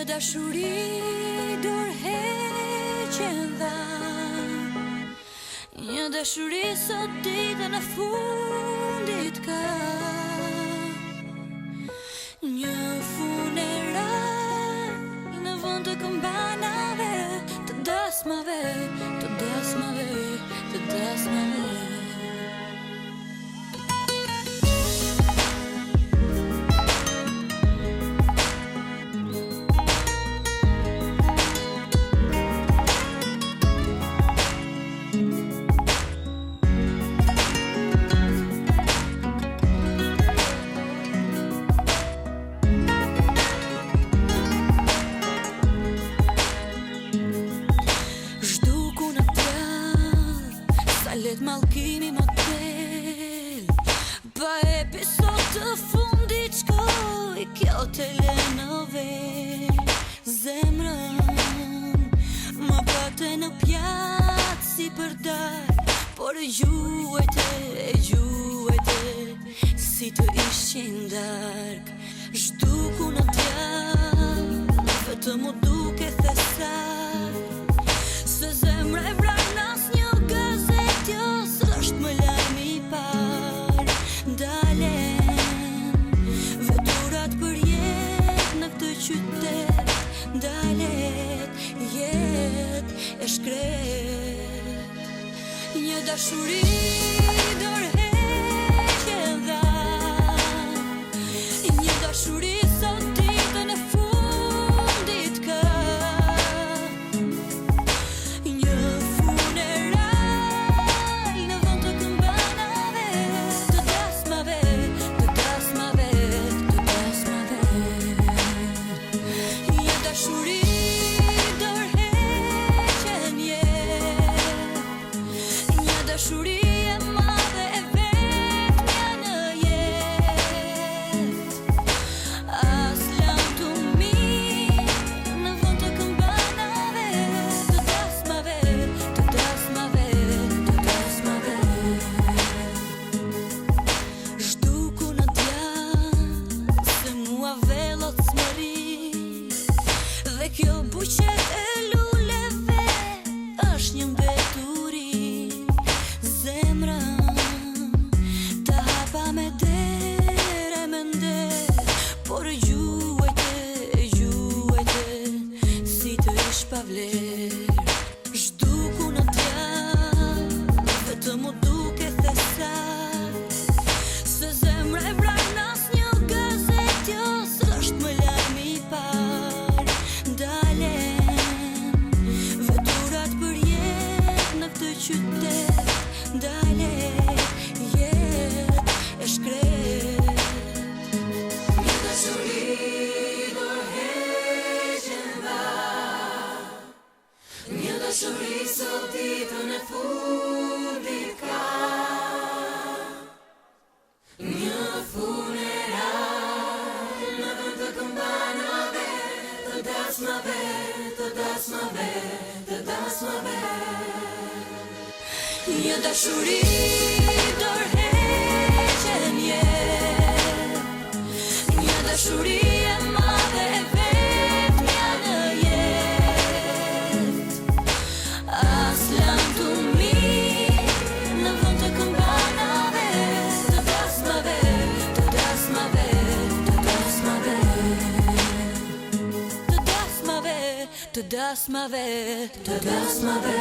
dashuri dorëheqen dha, një dashuri sot ditën e fundit ka, një funeral në vend të këmbanave, të dasmave, të dasmave, të dasmave. Let mallkimi motel, pa episod të fundit shkoj kjo telenovela. Zemrën më pate në pjatë si për dar, por e gjuajte si të ishin dark. Zhduku në djallë, vetëm u duke thesar, se zemra e vrar nas një gazet, jo s'është më lajmi i par. Dalen veturat për jet në këtë qytet, dalet jet e shkret, një dashuri dorëheqen dha, një dashuri sot ditën e fundit ka, një funeral në vend të këmbanave, të dasmave, të dasmave, të dasmave, një dashuri dorëheqen jet, një dashuri e madhe e vetmja në jet, as lam të mirë në vend të këmbanave, të dasmave, të dasmave, të dasmave. Zhduku në djallë, se mua vellot s'mëri, dhe kjo buqet e luleve është një mbeturi. Zemrën ta hapa me dere me nder, por e gjuajte si të ish pa vler. Zhduku në djallë, vetëm u duke thesar, se zemra e vrar nas një gazet, jo s'është më lajmi i par. Dalen veturat për jet në këtë qytet, dalet jet e shkret, një dashuri dorëheqen dha, një dashuri sot ditën e fundit ka, një funeral në vend të këmbanave, të dasmave, të dasmave, të dasmave, një dashuri dorëheqen jet, një dashuri e madhe e vetmja në jet, as lam të mirë në vend të këmbanave, të dasmave, të dasmave, të dasmave, të dasmave, të dasmave, të dasmave.